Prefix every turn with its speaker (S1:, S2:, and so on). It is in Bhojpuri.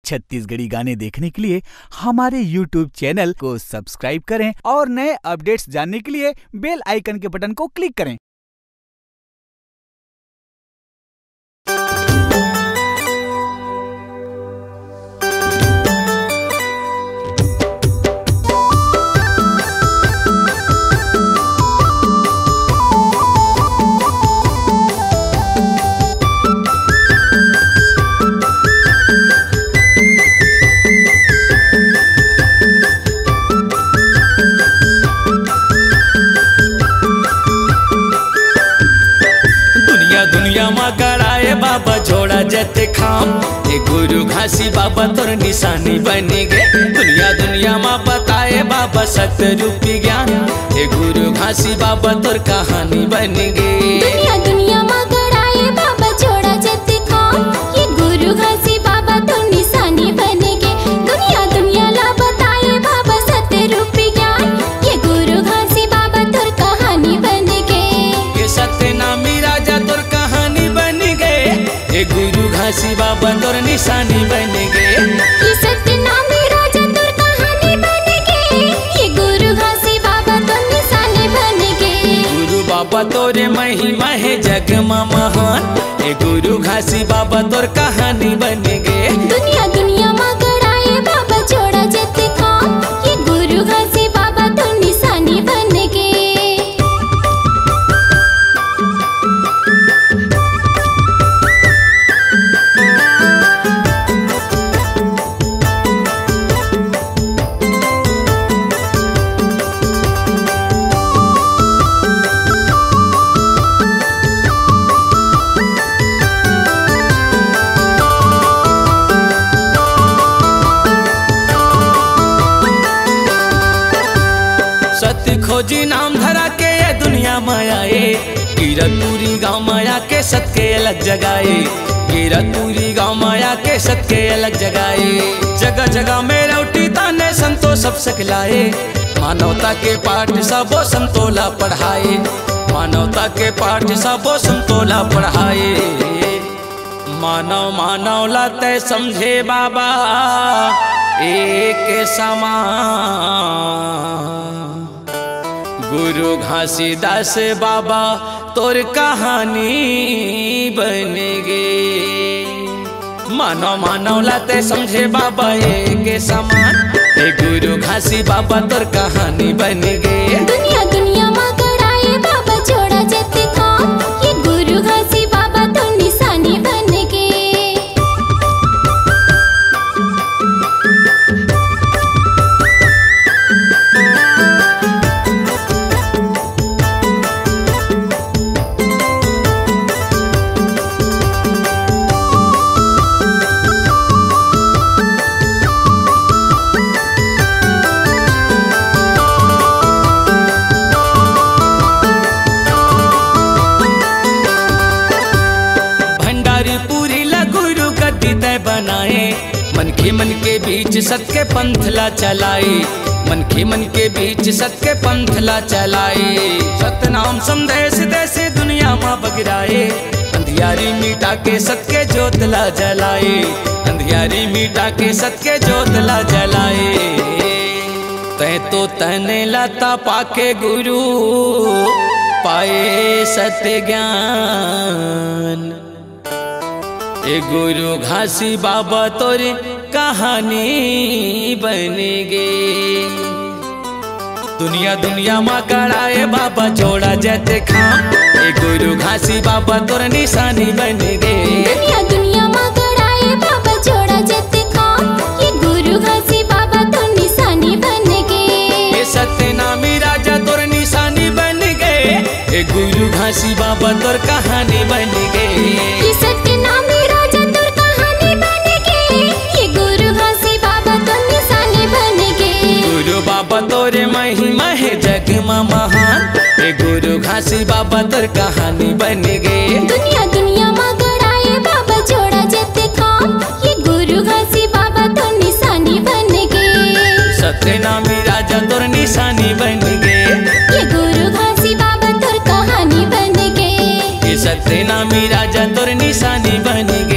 S1: छत्तीसगढ़ी गाने देखने के लिए हमारे YouTube चैनल को सब्सक्राइब करें और नए अपडेट्स जानने के लिए बेल आइकन के बटन को क्लिक करें।
S2: दुनिया मा गड़ाए बाबा जोड़ा जते खाम ए गुरु घासी बाबा तोर निशानी बने गे। दुनिया मा बताए बाबा सत्य रूपी ज्ञान ए गुरु घासी बाबा तोर कहानी बने गे।
S3: दुनिया मा गड़ाए बाबा जोड़ा जते खाम ये गुरु घासी बाबा तोर निशानी बने गे। दुनिया ला बताए बाबा सत्य रूपी ज्ञान ये गुरु घासी बाबा तोर कहानी बने गे।
S2: ये सत्य नामी राजा तोर ए गुरु घासी बाबा तोर निशानी बन गे।
S3: ये सत्यनामी राजा तोर कहानी बन गे। ये गुरु घासी बाबा तोर निशानी बन गे।
S2: गुरु बाबा तोरे महिमा है जग मा महान ए गुरु घासी बाबा तोर कहानी बन गे।
S3: दुनिया मा गड़ाए बाबा जोड़ा जते खाम ये गुरु घासी बाबा तोर निशानी बन गे।
S2: सत्य खोजी नाम धरा के ये दुनिया माया कीरतपुरी गाँव माया के सत के अलग जगाए। कीरतपुरी गाँव माया के सत के अलग जगाए। जगह जगह में रौटी ताने संतो सब सकलाए। मानवता के पाठ सबो संतोला पढ़ाए। मानवता के पाठ सबो संतोला पढ़ाए। मानव लाते समझे बाबा एक समान। गुरु घासीदास बाबा तोर कहानी बन गे। मानव लाते समझे बाबा एक समान ए गुरु घासी बाबा तोर कहानी बन गे।
S3: दुनिया मा गड़ाए बाबा जोड़ा जते खाम ये गुरु घासी बाबा तोर निशानी बन गे।
S2: मन के बीच सत के पंथला चलाए। मन के बीच सत के पंथला चलाए। सतनाम संदेश देसे दुनिया माँ बगिराए। अंधियारी मीटा के सत के ज्योतला जलाए। अंधियारी मीटा के सत के ज्योतला जलाए। तै तो तने लता पाके गुरु पाए सत्य ज्ञान ए गुरु घासी बाबा तोरे कहानी बन गे। दुनिया मा गड़ाए बाबा जोड़ा जते खाम ए गुरु घासी बाबा तोर निशानी बन गे।
S3: दुनिया मा गड़ाए बाबा जोड़ा जते खाम ये गुरु घासी बाबा तोर निशानी बन गे।
S2: ये सत्यनामी राजा तोर निशानी बन गे। ए गुरु घासी बाबा तोर कहानी बन गे।
S3: ये सत्यनामी राजा तोर कहानी बन गे। ये गुरु घासी बाबा तोर निशानी बन गे।
S2: गुरु बाबा तोरे महिमा है जग मा महान ए गुरु घासी बाबा तोर कहानी बन गे।
S3: दुनिया मा गड़ाए बाबा जोड़ा जते खाम ये गुरु घासी बाबा तोर निशानी बन गे।
S2: सत्यनामी राजा तोर निशानी बन गे।
S3: ये गुरु घासी बाबा तोर कहानी बन गे।
S2: ये सत्यनामी राजा तोर निशानी बन गे।